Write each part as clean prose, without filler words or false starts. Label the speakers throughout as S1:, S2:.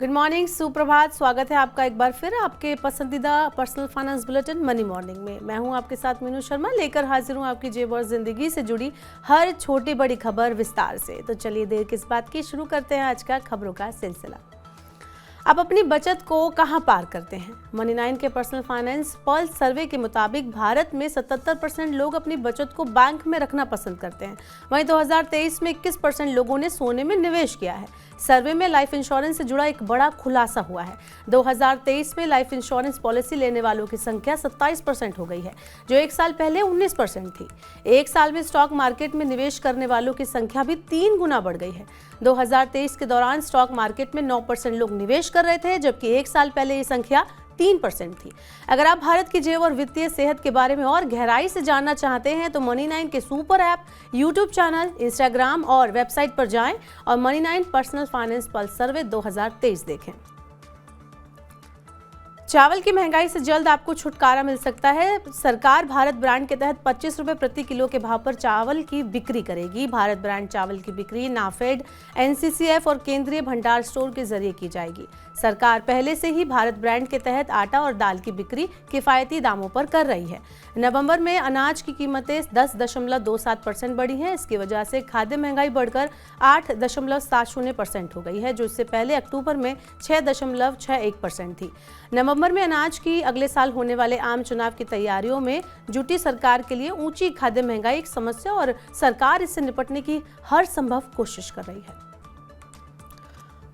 S1: Good morning, सुप्रभात। स्वागत है आपका एक बार फिर आपके पसंदीदा personal finance bulletin money morning में। मैं हूं आपके साथ मीनू शर्मा, लेकर हाजिर हूं आपकी जेब और जिंदगी से जुड़ी हर छोटी बड़ी खबर विस्तार से। तो चलिए देर किस बात की, शुरू करते हैं आज का खबरों का सिलसिला। आप अपनी बचत को कहां पार करते हैं? मनी 9 के पर्सनल फाइनेंस पल्स सर्वे के मुताबिक भारत में 77% लोग अपनी बचत को बैंक में रखना पसंद करते हैं। वहीं 2023 में 21% लोगों ने सोने में निवेश किया है। सर्वे में लाइफ इंश्योरेंस से जुड़ा एक बड़ा खुलासा हुआ है। 2023 में लाइफ इंश्योरेंस पॉलिसी लेने वालों की संख्या 27% हो गई है, जो एक साल पहले 19% थी। एक साल में स्टॉक मार्केट में निवेश करने वालों की संख्या भी 3 गुना बढ़ गई है। 2023 के दौरान स्टॉक मार्केट में 9% लोग निवेश कर रहे थे, जबकि एक साल पहले ये संख्या 3% थी। अगर आप भारत की जेब और वित्तीय सेहत के बारे में और गहराई से जानना चाहते हैं तो मनी 9 के super app, YouTube channel, Instagram और वेबसाइट पर जाएं और मनी 9 पर्सनल फाइनेंस पल्स सर्वे 2023 देखें। चावल की महंगाई से जल्द आपको छुटकारा मिल सकता है। सरकार भारत ब्रांड के तहत 25 रुपये प्रति किलो के भाव पर चावल की बिक्री करेगी। भारत ब्रांड चावल की बिक्री नाफेड, एनसीसीएफ और केंद्रीय भंडार स्टोर के जरिए की जाएगी। सरकार पहले से ही भारत ब्रांड के तहत आटा और दाल की बिक्री किफायती दामों पर कर रही है। नवंबर में अनाज की कीमतें 10.27% बढ़ी हैं। इसकी वजह से खाद्य महंगाई बढ़कर 8.70% हो गई है, जो इससे पहले अक्टूबर में 6.61% थी। नवंबर में अनाज की अगले साल होने वाले आम चुनाव की तैयारियों में जुटी सरकार के लिए ऊंची खाद्य महंगाई एक समस्या और सरकार इससे निपटने की हर संभव कोशिश कर रही है।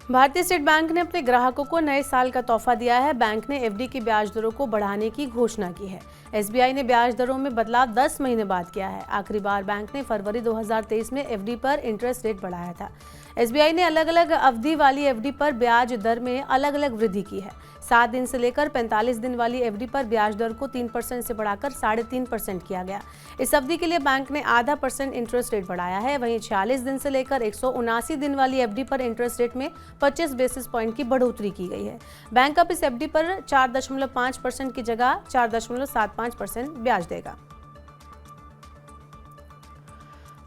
S1: भारतीय स्टेट बैंक ने अपने ग्राहकों को नए साल का तोहफा दिया है। बैंक ने एफडी की ब्याज दरों को बढ़ाने की घोषणा की है। एसबीआई ने ब्याज दरों में बदलाव 10 महीने बाद किया है। आखिरी बार बैंक ने फरवरी 2023 में एफडी पर इंटरेस्ट रेट बढ़ाया था। एसबीआई ने अलग अलग अवधि वाली एफडी पर ब्याज दर में अलग अलग वृद्धि की है। 7 दिन से लेकर 45 दिन वाली एफडी पर ब्याज दर को 3% से बढ़ाकर 3.5% किया गया। इस अवधि के लिए बैंक ने 0.5% इंटरेस्ट रेट बढ़ाया है। वहीं 46 दिन से लेकर 179 दिन वाली एफडी पर इंटरेस्ट रेट में 25 बेसिस पॉइंट की बढ़ोतरी की गई है। बैंक अब इस एफडी पर 4.5% की जगह 4.75% ब्याज देगा।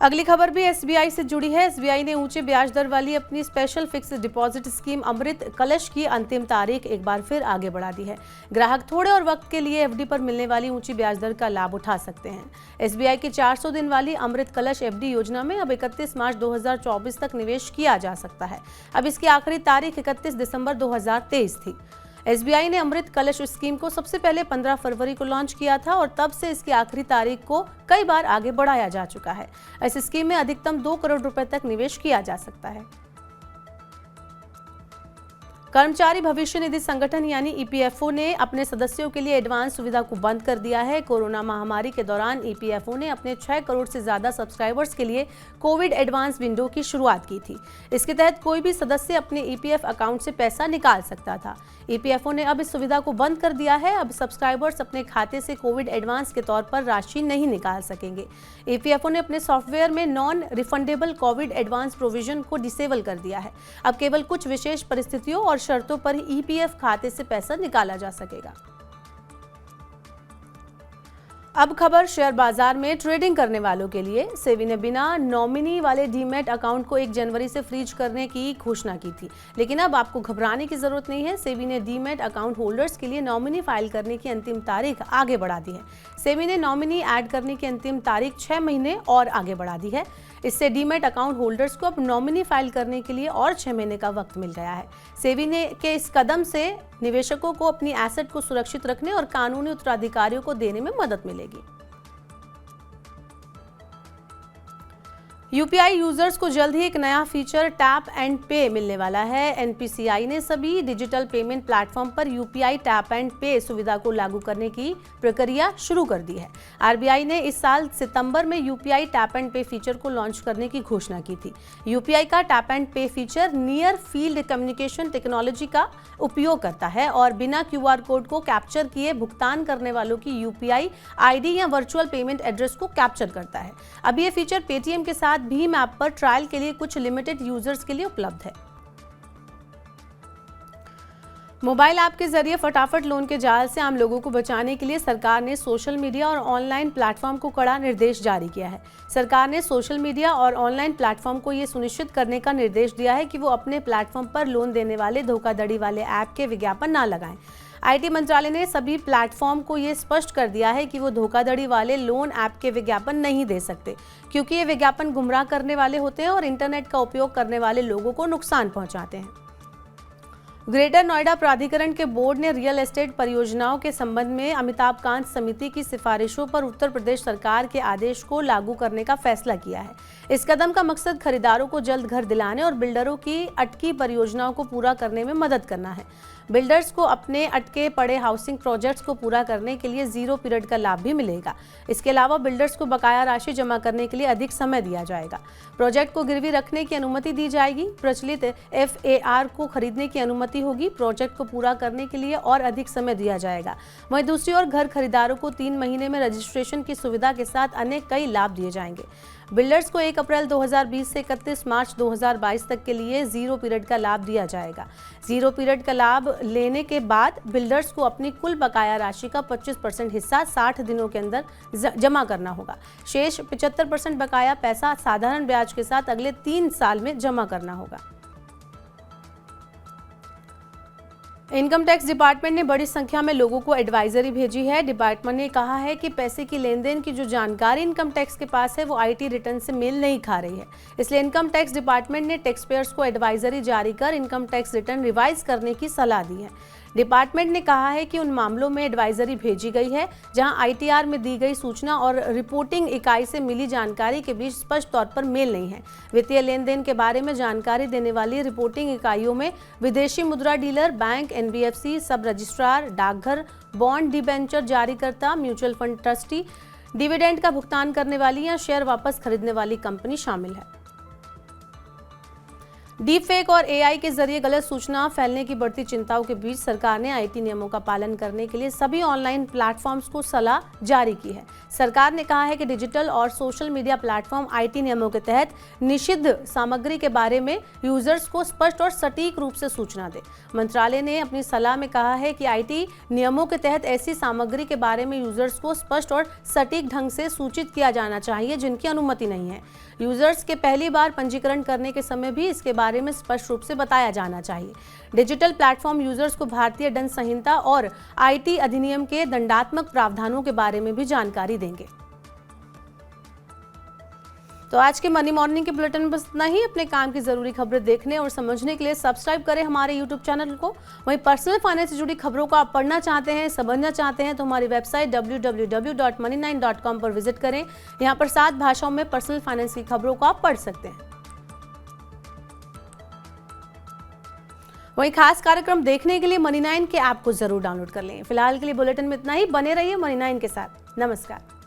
S1: अगली खबर भी एसबीआई से जुड़ी है। एसबीआई ने ऊंचे ब्याज दर वाली अपनी स्पेशल फिक्स्ड डिपॉजिट स्कीम अमृत कलश की अंतिम तारीख एक बार फिर आगे बढ़ा दी है। ग्राहक थोड़े और वक्त के लिए एफडी पर मिलने वाली ऊंची ब्याज दर का लाभ उठा सकते हैं। एसबीआई की 400 दिन वाली अमृत कलश एफडी योजना में अब 31 मार्च 2024 तक निवेश किया जा सकता है। अब इसकी आखिरी तारीख 31 दिसंबर 2023 थी। एसबीआई ने अमृत कलश स्कीम को सबसे पहले 15 फरवरी को लॉन्च किया था और तब से इसकी आखिरी तारीख को कई बार आगे बढ़ाया जा चुका है। इस स्कीम में अधिकतम 2 करोड़ रुपए तक निवेश किया जा सकता है। कर्मचारी भविष्य निधि संगठन यानी ईपीएफओ ने अपने सदस्यों के लिए एडवांस सुविधा को बंद कर दिया है। कोरोना महामारी के दौरान ईपीएफओ ने अपने 6 करोड़ से ज्यादा सब्सक्राइबर्स के लिए कोविड एडवांस विंडो की शुरुआत की थी। इसके तहत कोई भी सदस्य अपने ईपीएफ अकाउंट से पैसा निकाल सकता था। ईपीएफओ ने अब इस सुविधा को बंद कर दिया है। अब सब्सक्राइबर्स अपने खाते से कोविड एडवांस के तौर पर राशि नहीं निकाल सकेंगे। ईपीएफओ ने अपने सॉफ्टवेयर में non refundable Covid advance provision को डिसेबल कर दिया है। अब केवल कुछ विशेष परिस्थितियों और शर्तों पर ही ईपीएफ खाते से पैसा निकाला जा सकेगा। अब खबर शेयर बाजार में ट्रेडिंग करने वालों के लिए। सेबी ने बिना नॉमिनी वाले डीमैट अकाउंट को 1 जनवरी से फ्रीज करने की घोषणा की थी, लेकिन अब आपको घबराने की जरूरत नहीं है। सेबी ने डीमैट अकाउंट होल्डर्स के लिए नॉमिनी फाइल करने की अंतिम तारीख आगे बढ़ा दी है। सेबी ने नॉमिनी ऐड करने की अंतिम तारीख 6 महीने और आगे बढ़ा दी है। इससे डीमैट अकाउंट होल्डर्स को अब नॉमिनी फाइल करने के लिए और 6 महीने का वक्त मिल गया है। सेबी ने के इस कदम से निवेशकों को अपनी एसेट को सुरक्षित रखने और कानूनी उत्तराधिकारियों को देने में मदद मिलेगी। यूपीआई यूजर्स को जल्द ही एक नया फीचर टैप एंड पे मिलने वाला है। एनपीसीआई ने सभी डिजिटल पेमेंट प्लेटफॉर्म पर यूपीआई टैप एंड पे सुविधा को लागू करने की प्रक्रिया शुरू कर दी है। आरबीआई ने इस साल सितंबर में UPI tap and pay feature को लॉन्च करने की घोषणा की थी। यूपीआई का tap and pay feature near field communication technology का उपयोग करता है और बिना क्यूआर कोड को कैप्चर किए भुगतान करने वालों की यूपीआई आईडी या वर्चुअल पेमेंट एड्रेस को कैप्चर करता है। अब ये फीचर पेटीएम के साथ भीम ऐप पर ट्रायल के लिए कुछ लिमिटेड यूजर्स के लिए उपलब्ध है। मोबाइल ऐप के जरिए फटाफट लोन के जाल से आम लोगों को बचाने के लिए सरकार ने सोशल मीडिया और ऑनलाइन प्लेटफॉर्म को कड़ा निर्देश जारी किया है। सरकार ने सोशल मीडिया और ऑनलाइन प्लेटफॉर्म को ये सुनिश्चित करने का निर्देश दिया है कि वो अपने प्लेटफॉर्म पर लोन देने वाले धोखाधड़ी वाले ऐप के विज्ञापन न लगाएं। आईटी मंत्रालय ने सभी प्लेटफॉर्म को ये स्पष्ट कर दिया है कि वो धोखाधड़ी वाले लोन ऐप के विज्ञापन नहीं दे सकते, क्योंकि ये विज्ञापन गुमराह करने वाले होते हैं और इंटरनेट का उपयोग करने वाले लोगों को नुकसान पहुंचाते हैं। ग्रेटर नोएडा प्राधिकरण के बोर्ड ने रियल एस्टेट परियोजनाओं के संबंध में अमिताभ कांत समिति की सिफारिशों पर उत्तर प्रदेश सरकार के आदेश को लागू करने का फैसला किया है। इस कदम का मकसद खरीदारों को जल्द घर दिलाने और बिल्डरों की अटकी परियोजनाओं को पूरा करने में मदद करना है। बिल्डर्स को अपने अटके पड़े हाउसिंग प्रोजेक्ट्स को पूरा करने के लिए 0 पीरियड का लाभ भी मिलेगा। इसके अलावा बिल्डर्स को बकाया राशि जमा करने के लिए अधिक समय दिया जाएगा। प्रोजेक्ट को गिरवी रखने की अनुमति दी जाएगी। प्रचलित FAR को खरीदने की अनुमति होगी। प्रोजेक्ट को पूरा करने के लिए और अधिक समय दिया जाएगा। वहीं दूसरी ओर घर खरीदारों को 3 महीने में रजिस्ट्रेशन की सुविधा के साथ अन्य कई लाभ दिए जाएंगे। बिल्डर्स को 1 अप्रैल 2020 से 31 मार्च 2022 तक के लिए 0 पीरियड का लाभ दिया जाएगा। 0 पीरियड का लाभ लेने के बाद बिल्डर्स को अपनी कुल बकाया राशि का 25% हिस्सा 60 दिनों के अंदर जमा करना होगा। शेष 75% बकाया पैसा साधारण ब्याज के साथ अगले 3 साल में जमा करना होगा। इनकम टैक्स डिपार्टमेंट ने बड़ी संख्या में लोगों को एडवाइजरी भेजी है। डिपार्टमेंट ने कहा है कि पैसे की लेन देन की जो जानकारी इनकम टैक्स के पास है वो आईटी रिटर्न से मेल नहीं खा रही है। इसलिए इनकम टैक्स डिपार्टमेंट ने टैक्स पेयर्स को एडवाइजरी जारी कर इनकम टैक्स रिटर्न रिवाइज करने की सलाह दी है। डिपार्टमेंट ने कहा है कि उन मामलों में एडवाइजरी भेजी गई है जहां आईटीआर में दी गई सूचना और रिपोर्टिंग इकाई से मिली जानकारी के बीच स्पष्ट तौर पर मेल नहीं है। वित्तीय लेन देन के बारे में जानकारी देने वाली रिपोर्टिंग इकाइयों में विदेशी मुद्रा डीलर, बैंक, NBFC, सब रजिस्ट्रार, डाकघर, बॉन्ड डिबेंचर जारीकर्ता, म्यूचुअल फंड ट्रस्टी, डिविडेंड का भुगतान करने वाली या शेयर वापस खरीदने वाली कंपनी शामिल है। डीप फेक और AI के जरिए गलत सूचना फैलने की बढ़ती चिंताओं के बीच सरकार ने आईटी नियमों का पालन करने के लिए सभी ऑनलाइन प्लेटफॉर्म्स को सलाह जारी की है। सरकार ने कहा है कि डिजिटल और सोशल मीडिया प्लेटफॉर्म आईटी नियमों के तहत निषिद्ध सामग्री के बारे में यूजर्स को स्पष्ट और सटीक रूप से सूचना दे। मंत्रालय ने अपनी सलाह में कहा है कि आईटी नियमों के तहत ऐसी सामग्री के बारे में यूजर्स को स्पष्ट और सटीक ढंग से सूचित किया जाना चाहिए जिनकी अनुमति नहीं है। यूजर्स के पहली बार पंजीकरण करने के समय भी इसके बारे में स्पष्ट रूप से बताया जाना चाहिए। डिजिटल प्लेटफॉर्म यूजर्स को भारतीय दंड संहिता और आईटी अधिनियम के दंडात्मक प्रावधानों के बारे में भी जानकारी देंगे। तो आज के मनी मॉर्निंग के बुलेटिन में बस इतना ही। अपने काम की जरूरी खबरें देखने और समझने के लिए सब्सक्राइब करें हमारे यूट्यूब चैनल को। वहीं पर्सनल फाइनेंस से जुड़ी खबरों को आप पढ़ना चाहते हैं, समझना चाहते हैं तो हमारी वेबसाइट www.money9.com पर विजिट करें। यहाँ पर 7 भाषाओं में पर्सनल फाइनेंस की खबरों को आप पढ़ सकते हैं। वहीं खास कार्यक्रम देखने के लिए Money9 के ऐप को जरूर डाउनलोड कर लें। फिलहाल के लिए बुलेटिन में इतना ही। बने रहिए Money9 के साथ। नमस्कार।